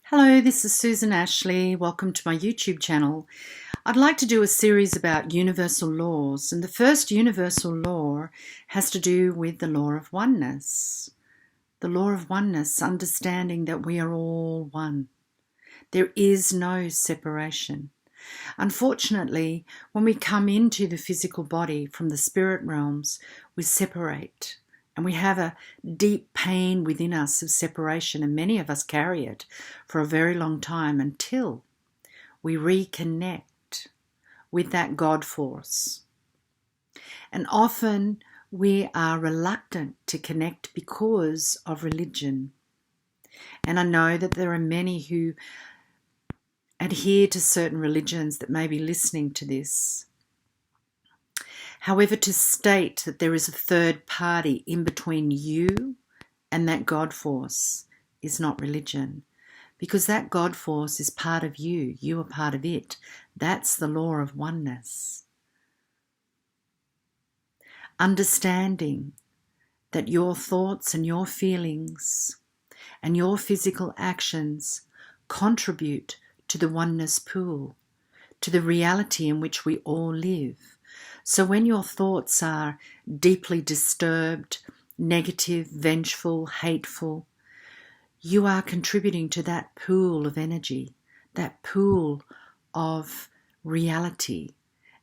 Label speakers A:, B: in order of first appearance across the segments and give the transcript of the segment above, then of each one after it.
A: Hello, this is Susan Ashley. Welcome to my YouTube channel. I'd like to do a series about universal laws, and the first universal law has to do with the law of oneness. The law of oneness, understanding that we are all one. There is no separation. Unfortunately, when we come into the physical body from the spirit realms, we separate. And we have a deep pain within us of separation, and many of us carry it for a very long time until we reconnect with that God force. And often we are reluctant to connect because of religion. And I know that there are many who adhere to certain religions that may be listening to this. However, to state that there is a third party in between you and that God force is not religion, because that God force is part of you. You are part of it. That's the law of oneness. Understanding that your thoughts and your feelings and your physical actions contribute to the oneness pool, to the reality in which we all live. So when your thoughts are deeply disturbed, negative, vengeful, hateful, you are contributing to that pool of energy, that pool of reality.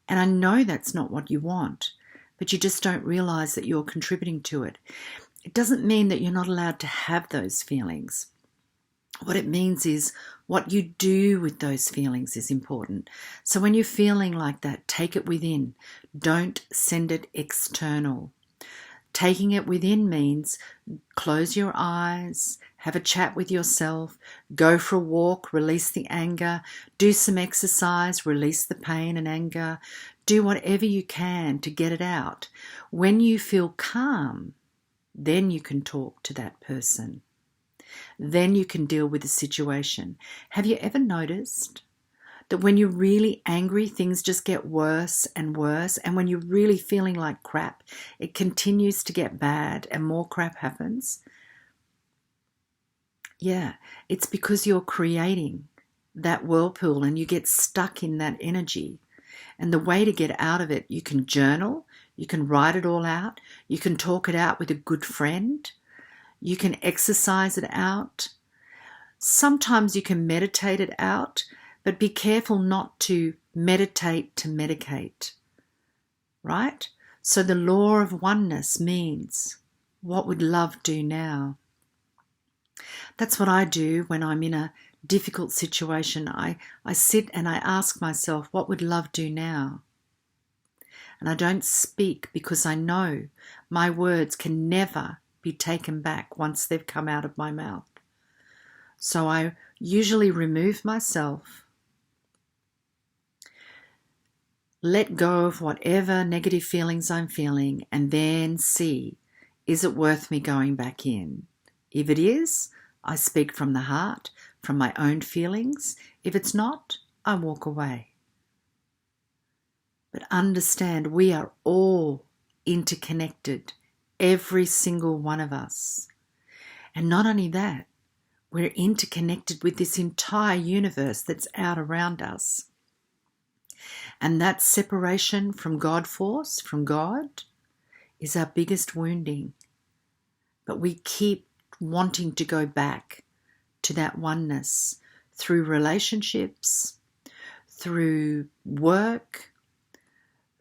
A: And I know that's not what you want, but you just don't realize that you're contributing to it. It doesn't mean that you're not allowed to have those feelings. What it means is what you do with those feelings is important. So when you're feeling like that, take it within. Don't send it external. Taking it within means close your eyes, have a chat with yourself, go for a walk, release the anger, do some exercise, release the pain and anger. Do whatever you can to get it out. When you feel calm, then you can talk to that person. Then you can deal with the situation. Have you ever noticed that when you're really angry, things just get worse and worse? And when you're really feeling like crap, it continues to get bad and more crap happens? Yeah, it's because you're creating that whirlpool and you get stuck in that energy. And the way to get out of it, you can journal, you can write it all out, you can talk it out with a good friend. You can exercise it out. Sometimes you can meditate it out, but be careful not to meditate to medicate, right? So the law of oneness means, what would love do now? That's what I do when I'm in a difficult situation. I sit and I ask myself, what would love do now? And I don't speak because I know my words can never be taken back once they've come out of my mouth. So I usually remove myself, let go of whatever negative feelings I'm feeling, and then see, is it worth me going back in? If it is, I speak from the heart, from my own feelings. If it's not, I walk away. But understand, we are all interconnected. Every single one of us. And not only that, we're interconnected with this entire universe that's out around us. And that separation from God force, from God, is our biggest wounding. But we keep wanting to go back to that oneness through relationships, through work,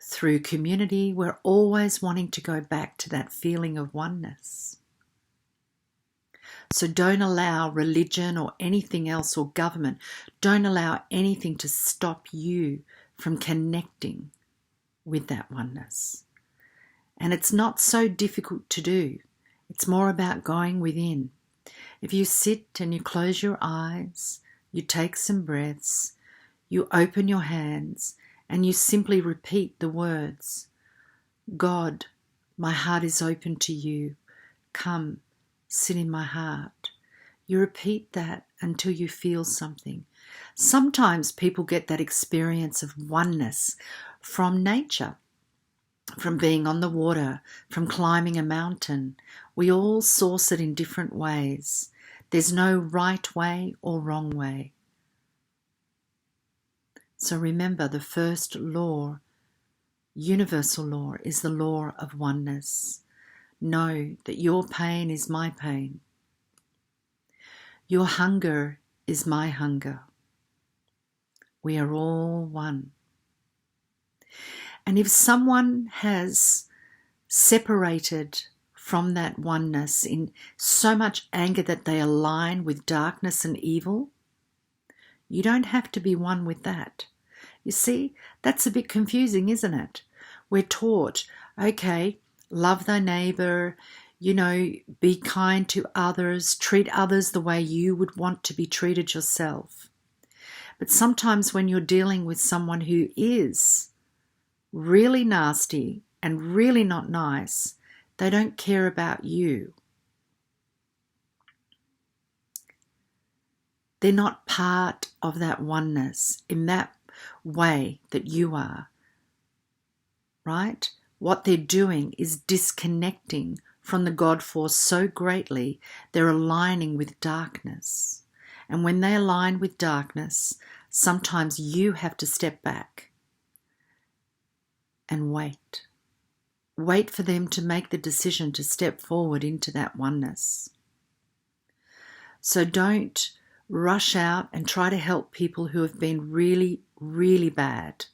A: through community. We're always wanting to go back to that feeling of oneness. So don't allow religion or anything else or government, don't allow anything to stop you from connecting with that oneness. And it's not so difficult to do. It's more about going within. If you sit and you close your eyes, you take some breaths, you open your hands, and you simply repeat the words, God, my heart is open to you. Come, sit in my heart. You repeat that until you feel something. Sometimes people get that experience of oneness from nature, from being on the water, from climbing a mountain. We all source it in different ways. There's no right way or wrong way. So remember, the first law, universal law, is the law of oneness. Know that your pain is my pain. Your hunger is my hunger. We are all one. And if someone has separated from that oneness in so much anger that they align with darkness and evil, you don't have to be one with that. You see, that's a bit confusing, isn't it? We're taught, okay, love thy neighbor, be kind to others, treat others the way you would want to be treated yourself. But sometimes when you're dealing with someone who is really nasty and really not nice, they don't care about you. They're not part of that oneness in that way that you are, right? What they're doing is disconnecting from the God force so greatly, they're aligning with darkness. And when they align with darkness, sometimes you have to step back and wait. Wait for them to make the decision to step forward into that oneness. So don't rush out and try to help people who have been really, really bad,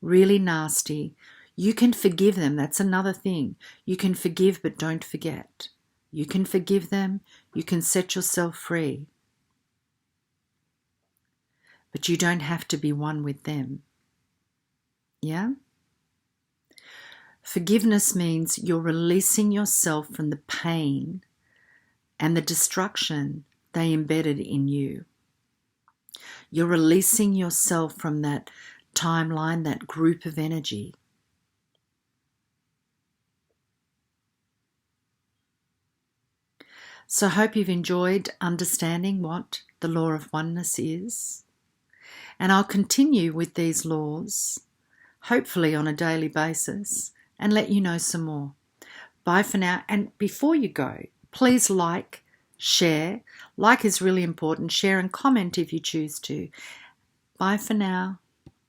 A: really nasty. You can forgive them. That's another thing. You can forgive, but don't forget. You can forgive them. You can set yourself free. But you don't have to be one with them. Yeah? Forgiveness means you're releasing yourself from the pain and the destruction they embedded in you. You're releasing yourself from that timeline, that group of energy. So I hope you've enjoyed understanding what the law of oneness is. And I'll continue with these laws, hopefully on a daily basis, and let you know some more. Bye for now. And before you go, please like, share. Like is really important. Share and comment if you choose to. Bye for now.